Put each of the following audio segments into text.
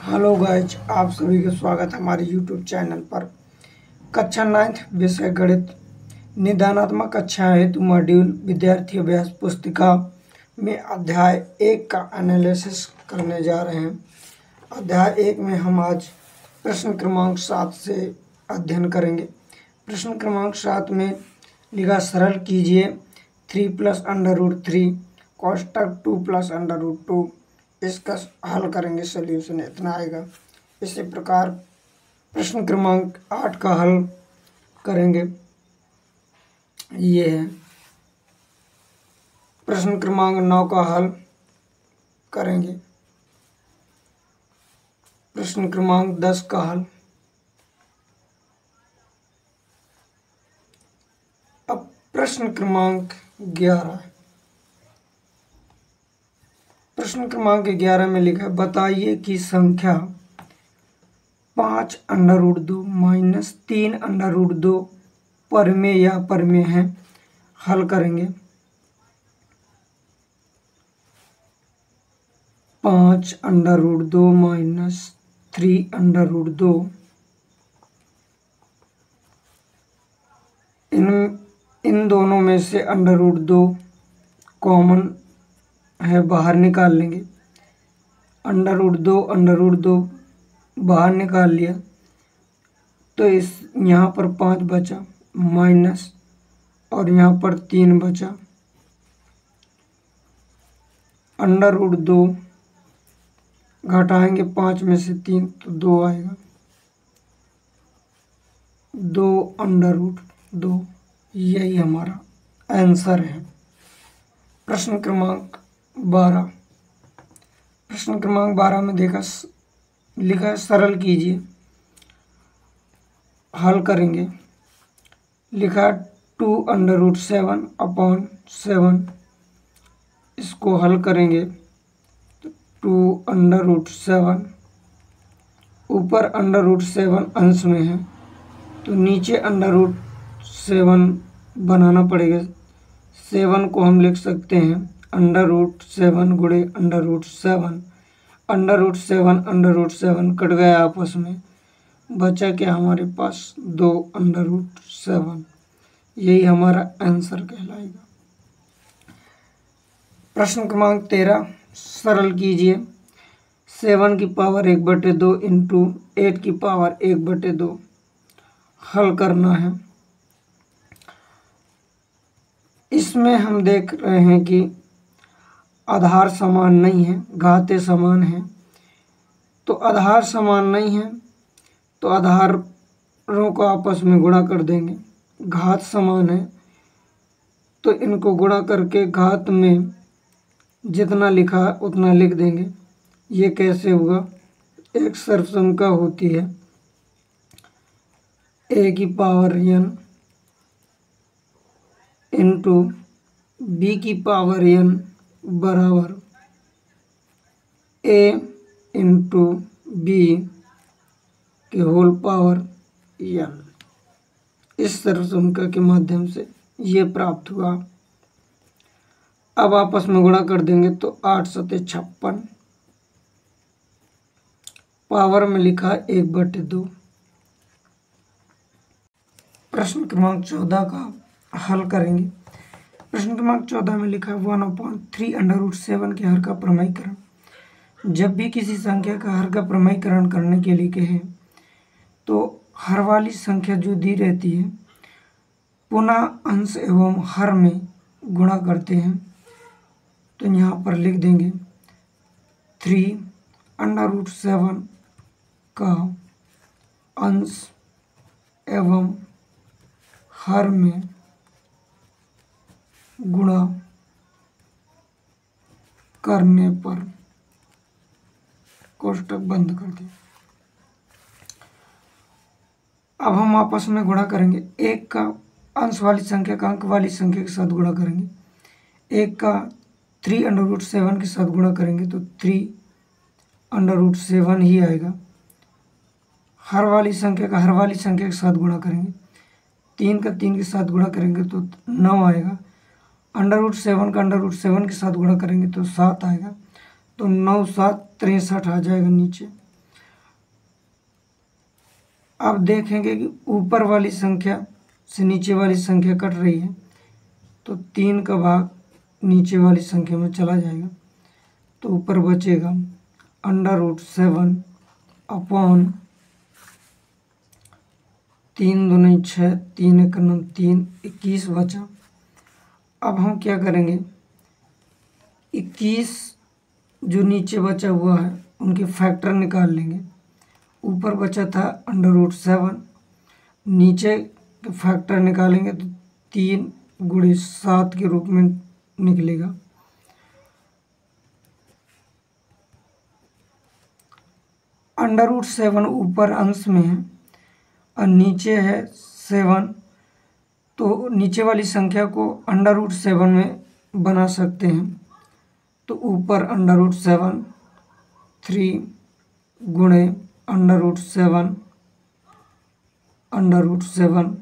Hello guys, आप सभी का स्वागत है हमारे यूट्यूब चैनल पर। कक्षा 9 विषय गणित निदानात्मक कक्षा हेतु मॉड्यूल विद्यार्थी अभ्यास पुस्तिका में अध्याय 1 का एनालिसिस करने जा रहे हैं। अध्याय 1 में हम आज प्रश्न क्रमांक 7 से अध्ययन करेंगे। प्रश्न क्रमांक 7 में लिखा सरल कीजिए 3 + √3 कोष्टक 2 + √2। इसका हल करेंगे, सॉल्यूशन इतना आएगा। इसी प्रकार प्रश्न क्रमांक 8 का हल करेंगे, ये है। प्रश्न क्रमांक 9 का हल करेंगे। प्रश्न क्रमांक 10 का हल। अब प्रश्न क्रमांक 11। प्रश्न क्रमांक 11 में लिखा है बताइए कि संख्या 5 √2 - 3 √2 परमेय या अपरमेय है। हल करेंगे। 5 √2 - 3 √2 इन दोनों में से √2 कॉमन है, बाहर निकाल लेंगे। √2 बाहर निकाल लिया तो इस यहाँ पर 5 बचा माइनस और यहाँ पर 3 बचा। √2 घटाएंगे 5 में से 3 तो 2 आएगा। 2 √2 यही हमारा आंसर है। प्रश्न क्रमांक 12। प्रश्न क्रमांक 12 में लिखा है सरल कीजिए। हल करेंगे। लिखा 2 √7/7। इसको हल करेंगे तो 2 √7, ऊपर √7 अंश में है तो नीचे √7 बनाना पड़ेगा। 7 को हम लिख सकते हैं √7 गुणे √7। √7 कट गया आपस में, बचा क्या हमारे पास 2 √7। यही हमारा आंसर कहलाएगा। प्रश्न क्रमांक 13 सरल कीजिए। 7 की पावर 1/2 इंटू 8 की पावर 1/2 हल करना है। इसमें हम देख रहे हैं कि आधार समान नहीं है, घातें समान हैं। तो आधार समान नहीं है तो आधारों को आपस में गुणा कर देंगे। घात समान है तो इनको गुणा करके घात में जितना लिखा उतना लिख देंगे। ये कैसे हुआ? एक सर्वसंख्या होती है a की पावर n इंटू b की पावर n बराबर a इंटू b के होल पावर n। इस सर्वसंख्या के माध्यम से ये प्राप्त हुआ। अब आपस में गुणा कर देंगे तो 8 × 7 = 56। पावर में लिखा 1/2। प्रश्न क्रमांक 14 का हल करेंगे। प्रश्न क्रमांक 14 में लिखा 1/3 √7 के हर का प्रमेयीकरण। जब भी किसी संख्या का हर का प्रमेयीकरण करने के लिए कहें तो हर वाली संख्या जो दी रहती है पुनः अंश एवं हर में गुणा करते हैं। तो यहाँ पर लिख देंगे 3 √7 का अंश एवं हर में गुणा करने पर कोष्टक बंद कर दिया। अब हम आपस में गुणा करेंगे। 1 का अंश वाली संख्या का अंक वाली संख्या के साथ गुणा करेंगे। 1 का 3 √7 के साथ गुणा करेंगे तो 3 √7 ही आएगा। हर वाली संख्या का हर वाली संख्या के साथ गुणा करेंगे। 3 का 3 के साथ गुणा करेंगे तो 9 आएगा। √7 का √7 के साथ गुणा करेंगे तो 7 आएगा। तो 9 × 7 = 63 आ जाएगा नीचे। आप देखेंगे कि ऊपर वाली संख्या से नीचे वाली संख्या कट रही है, तो 3 का भाग नीचे वाली संख्या में चला जाएगा, तो ऊपर बचेगा √7 अपॉन 3 दूनी 6, 3 एक 9, 3 21 बचा। अब हम क्या करेंगे, 21 जो नीचे बचा हुआ है उनके फैक्टर निकाल लेंगे। ऊपर बचा था √7, नीचे के फैक्टर निकालेंगे तो 3 × 7 के रूप में निकलेगा। √7 ऊपर अंश में है और नीचे है 7, तो नीचे वाली संख्या को √7 में बना सकते हैं। तो ऊपर √7 3 × √7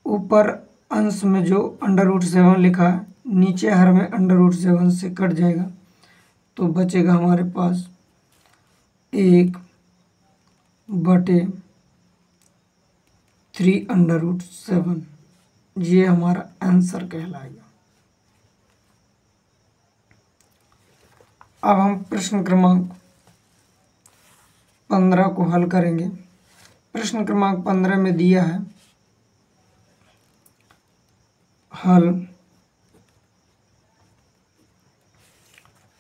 ऊपर अंश में जो √7 लिखा है नीचे हर में √7 से कट जाएगा, तो बचेगा हमारे पास 1/3 ये हमारा आंसर कहलाएगा। अब हम प्रश्न क्रमांक 15 को हल करेंगे। प्रश्न क्रमांक 15 में दिया है हल।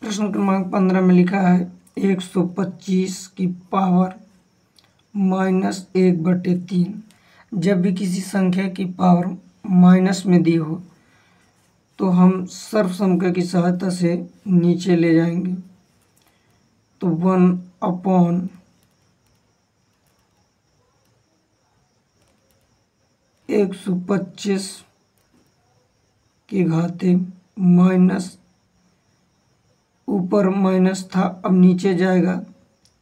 प्रश्न क्रमांक 15 में लिखा है 125 की पावर -1/3। जब भी किसी संख्या की पावर माइनस में दी हो तो हम सर्वसंख्या की सहायता से नीचे ले जाएंगे। तो 1/125 की घाते माइनस, ऊपर माइनस था अब नीचे जाएगा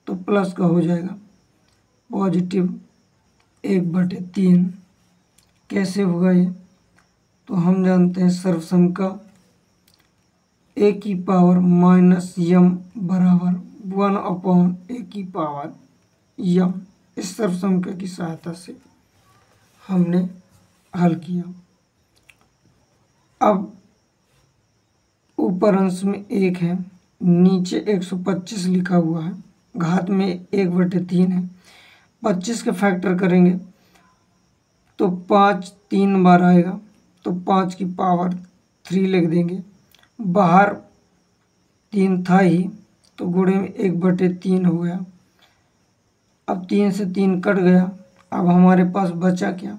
तो प्लस का हो जाएगा, +1/3। कैसे होगा ये, तो हम जानते हैं सर्वसंख्या a की पावर -m बराबर 1/a की पावर m। इस सर्वसंख्या की सहायता से हमने हल किया। अब ऊपर अंश में 1 है, नीचे 125 लिखा हुआ है, घात में 1/3 है। 25 के फैक्टर करेंगे तो 5 3 बार आएगा, तो 5 की पावर 3 लिख देंगे। बाहर 3 था ही तो गुणे में 1/3 हो गया। अब 3 से 3 कट गया, अब हमारे पास बचा क्या,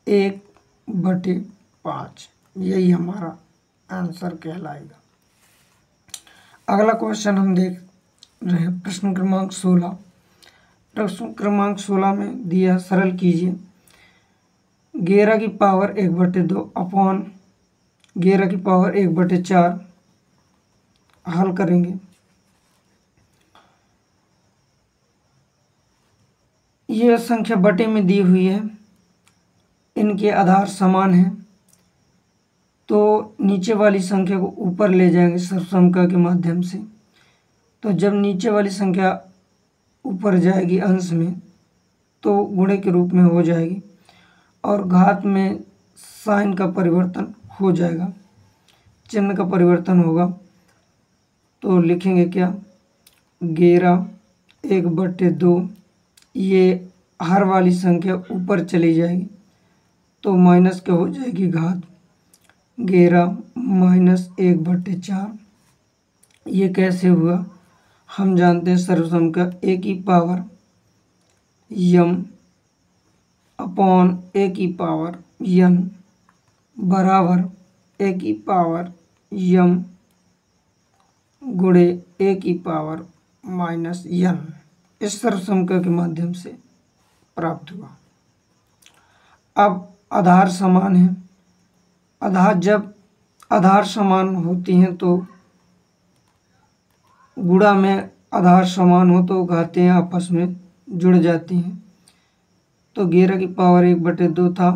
1/5। यही हमारा आंसर कहलाएगा। अगला क्वेश्चन हम देख रहे हैं प्रश्न क्रमांक 16। प्रश्न क्रमांक 16 में दिया, सरल कीजिए 11 की पावर 1/2 अपॉन 11 की पावर 1/4 हल करेंगे। यह संख्या बटे में दी हुई है, इनके आधार समान हैं, तो नीचे वाली संख्या को ऊपर ले जाएंगे सर्वसंख्या के माध्यम से। तो जब नीचे वाली संख्या ऊपर जाएगी अंश में तो गुणे के रूप में हो जाएगी और घात में साइन का परिवर्तन हो जाएगा, चिन्ह का परिवर्तन होगा। तो लिखेंगे क्या, 11 1/2, ये हर वाली संख्या ऊपर चली जाएगी तो माइनस क्या हो जाएगी घात, 11 - 1/4। ये कैसे हुआ, हम जानते हैं सर्वसंख्या a की पावर m अपॉन a की पावर n बराबर a की पावर m गुणे a की पावर -n। इस सर्वसंख्या के माध्यम से प्राप्त हुआ। अब आधार समान है, जब आधार समान होती हैं तो गुणा में आधार समान हो तो घातें आपस में जुड़ जाती हैं। तो 11 की पावर 1/2 था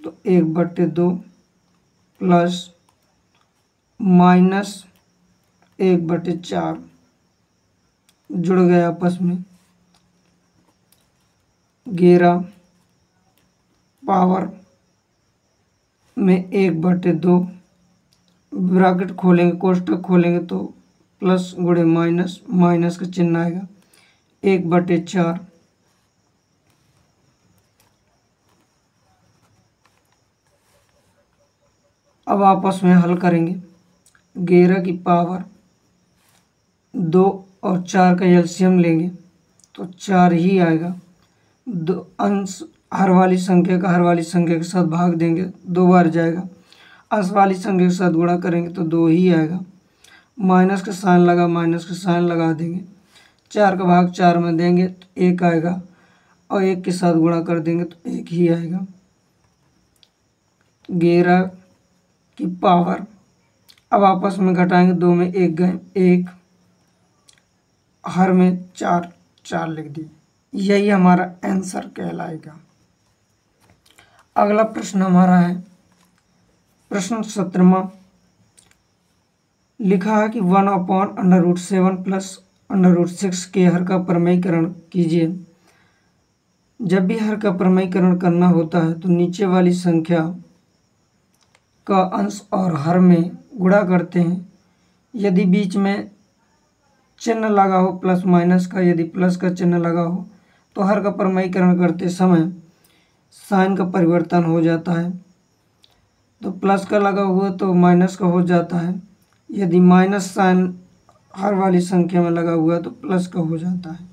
तो 1/2 प्लस -1/4 जुड़ गए आपस में 11 पावर में 1/2, ब्रैकेट खोलेंगे, कोष्टक खोलेंगे तो प्लस गुणे माइनस, माइनस का चिन्ह आएगा, 1/4। अब आपस में हल करेंगे। 11 की पावर 2 और 4 का एलसीएम लेंगे तो 4 ही आएगा। दो अंश हर वाली संख्या का हर वाली संख्या के साथ भाग देंगे, 2 बार जाएगा। अंश वाली संख्या के साथ गुणा करेंगे तो 2 ही आएगा। माइनस का साइन लगा, माइनस का साइन लगा देंगे। 4 का भाग 4 में देंगे तो 1 आएगा और 1 के साथ गुणा कर देंगे तो 1 ही आएगा। 11 की पावर, अब आपस में घटाएंगे, 2 में 1 गए, 1, हर में 4, 4 लिख दिए। यही हमारा आंसर कहलाएगा। अगला प्रश्न हमारा है प्रश्न 17वां। लिखा है कि 1/√7 प्लस √6 के हर का प्रमेयीकरण कीजिए। जब भी हर का प्रमेयीकरण करना होता है तो नीचे वाली संख्या का अंश और हर में गुणा करते हैं। यदि बीच में चिन्ह लगा हो प्लस माइनस का, यदि प्लस का चिन्ह लगा हो तो हर का प्रमेयीकरण करते समय साइन का परिवर्तन हो जाता है। तो प्लस का लगा हुआ तो माइनस का हो जाता है। यदि माइनस साइन हर वाली संख्या में लगा हुआ है तो प्लस का हो जाता है।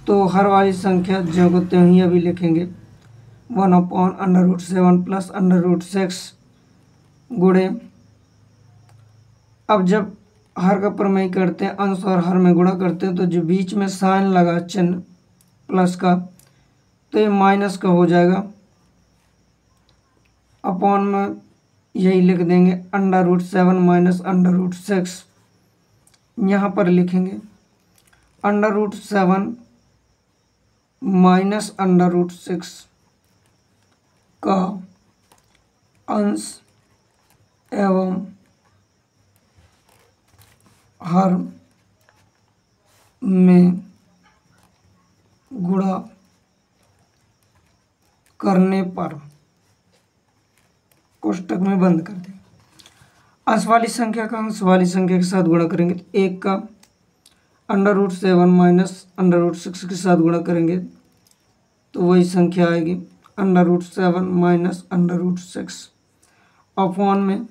तो हर वाली संख्या जो को त्यों ही अभी लिखेंगे। 1/√7 प्लस √6 गुणे, अब जब हर का प्रमेय करते हैं, अंश और हर में गुणा करते हैं तो जो बीच में साइन लगा चिन्ह प्लस का तो ये माइनस का हो जाएगा। अपॉन में यही लिख देंगे √7 माइनस √6। यहाँ पर लिखेंगे √7 माइनस √6 का अंश एवं हर में गुणा करने पर कोष्टक में बंद कर दें। अंश वाली संख्या का अंश वाली संख्या के साथ गुणा करेंगे तो 1 का √7 माइनस √6 के साथ गुणा करेंगे तो वही संख्या आएगी √7 माइनस √6 अपॉन में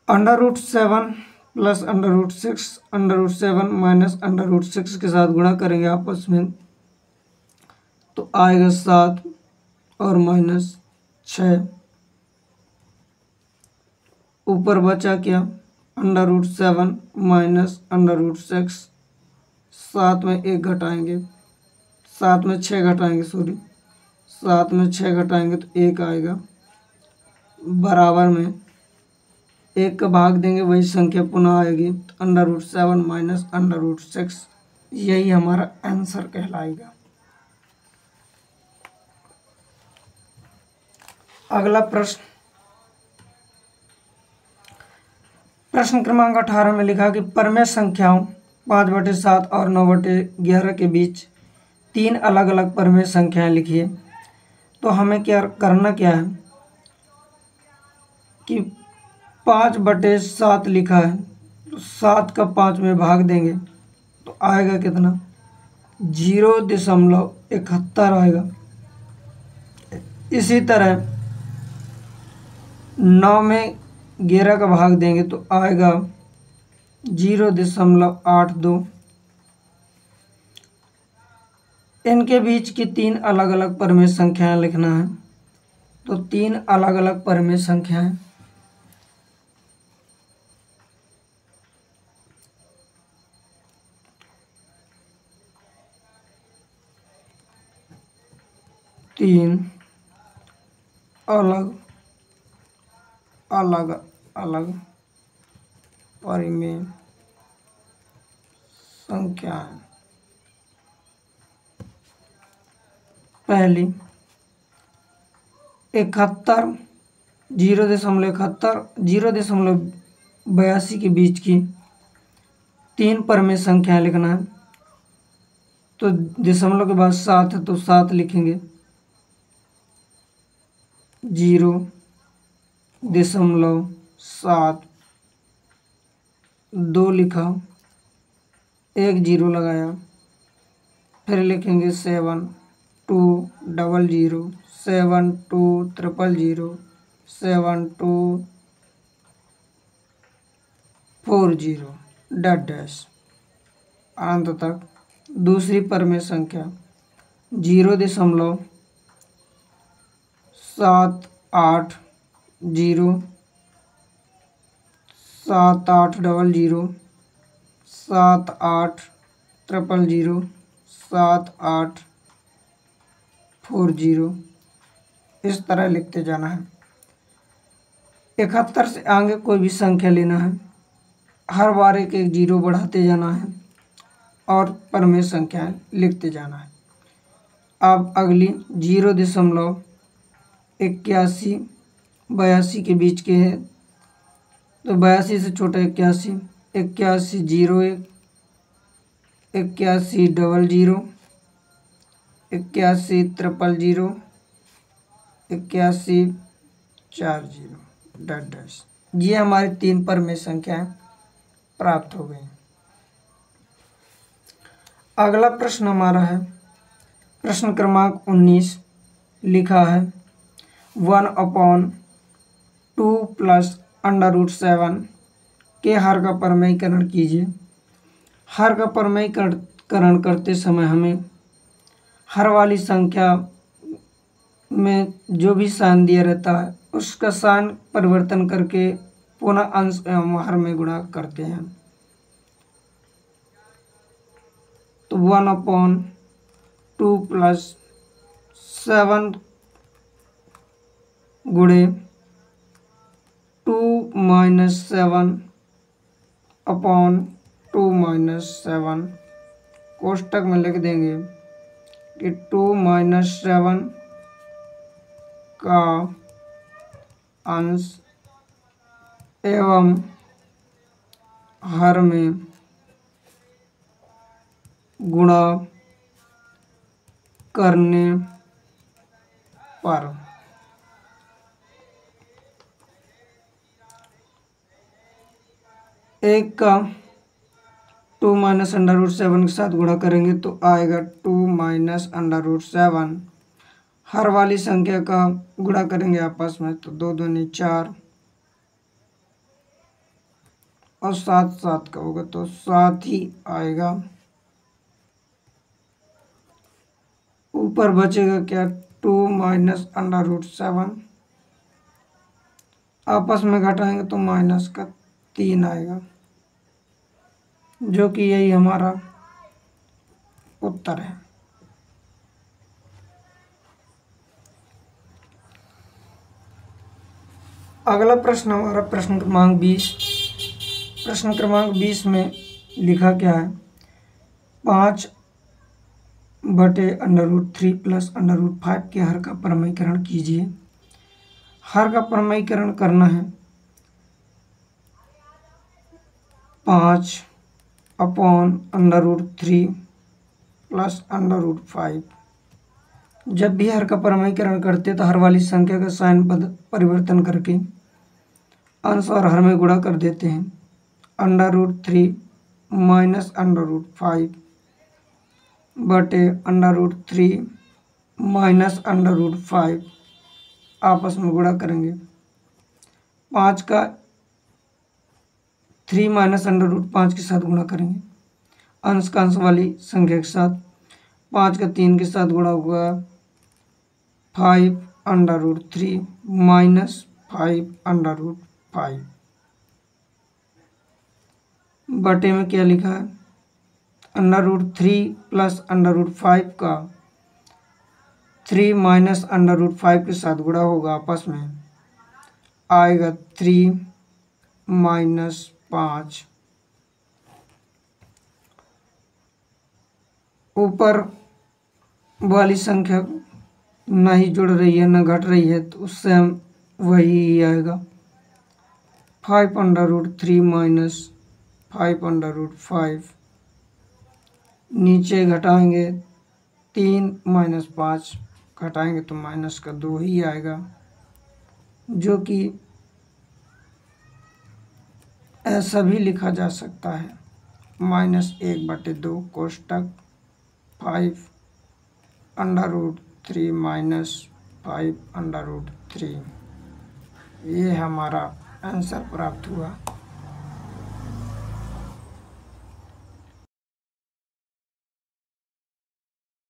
√7 प्लस √6, √7 माइनस √6 के साथ गुणा करेंगे आपस में तो आएगा 7 और माइनस 6। ऊपर बचा क्या √7 माइनस √6, 7 में 1 घटाएंगे, 7 में 6 घटाएंगे, 7 में 6 घटाएंगे तो 1 आएगा। बराबर में 1 का भाग देंगे वही संख्या पुनः आएगी तो √7 माइनस √6 यही हमारा आंसर कहलाएगा। अगला प्रश्न क्रमांक 18 में लिखा कि परमेय संख्याओं 5/7 और 9/11 के बीच 3 अलग अलग परमेय संख्याएं लिखिए। तो हमें क्या करना है कि 5/7 लिखा है तो 7 का 5 में भाग देंगे तो आएगा कितना 0.71 आएगा। इसी तरह 9 में 11 का भाग देंगे तो आएगा 0.82। इनके बीच की 3 अलग अलग परमेय संख्याएं लिखना है। तो 3 अलग अलग परमेय संख्याएं अलग अलग परमेय संख्याएं। पहली 71, 0.71, 0.82 के बीच की 3 परमेय संख्याएं लिखना है। तो दशमलव के बाद 7 है तो 7 लिखेंगे, 0.7, 2 लिखा, 1 0 लगाया, फिर लिखेंगे 7 2 00, 7 2 000, 7 2 40 डैश अंत तक। दूसरी परमेय संख्या 0.780, 7800, 7800, 7840, इस तरह लिखते जाना है। 71 से आगे कोई भी संख्या लेना है, हर बार एक एक जीरो बढ़ाते जाना है और परमेय संख्याएं लिखते जाना है। अब अगली 0.81 82 के बीच के है, तो 82 से छोटा 81, 81 01, 81 00, 81 000, 81 40 डैश। ये हमारी 3 परमेय संख्याएं प्राप्त हो गई। अगला प्रश्न हमारा है प्रश्न क्रमांक 19, लिखा है 1/2 प्लस √7 के हर का परमेयीकरण कीजिए। हर का परमेयीकरण करते समय हमें हर वाली संख्या में जो भी साइन दिया रहता है उसका साइन परिवर्तन करके पुनः अंश एवं हर में गुणा करते हैं। तो 1/2 प्लस 7 गुणे 2 - 7/2 - 7 कोष्टक में लिख देंगे कि 2 - 7 का अंश एवं हर में गुणा करने पर एक का 2 - √7 के साथ गुणा करेंगे तो आएगा 2 - √7। हर वाली संख्या का गुणा करेंगे आपस में तो 2 दूनी 4 और 7 7 का होगा तो 7 ही आएगा। ऊपर बचेगा क्या 2 - √7, आपस में घटाएंगे तो माइनस का 3 आएगा, जो कि यही हमारा उत्तर है। अगला प्रश्न हमारा प्रश्न क्रमांक 20। प्रश्न क्रमांक 20 में लिखा क्या है 5/√3 प्लस √5 के हर का परमेयीकरण कीजिए। हर का परमेयीकरण करना है 5/√3 प्लस √5। जब भी हर का परमेयीकरण करते तो हर वाली संख्या का साइन परिवर्तन करके अंश और हर में गुणा कर देते हैं। √3 माइनस √5 बटे √3 माइनस √5 आपस में गुणा करेंगे। 5 का 3 माइनस √5 के साथ गुणा करेंगे, अंश का अंश वाली संख्या के साथ। 5 का 3 के साथ गुणा हुआ 5/√3 माइनस 5/5 बटे में क्या लिखा है √3 प्लस √5 का 3 माइनस √5 के साथ गुणा होगा आपस में, आएगा 3 - 5। ऊपर वाली संख्या ना ही जुड़ रही है ना घट रही है तो उससे हम वही आएगा 5/√3 माइनस 5/5 नीचे घटाएंगे 3 माइनस 5 घटाएंगे तो माइनस का 2 ही आएगा, जो कि ऐसा भी लिखा जा सकता है -1/2 कोष्टक 5 √3 -5 √3। ये हमारा आंसर प्राप्त हुआ।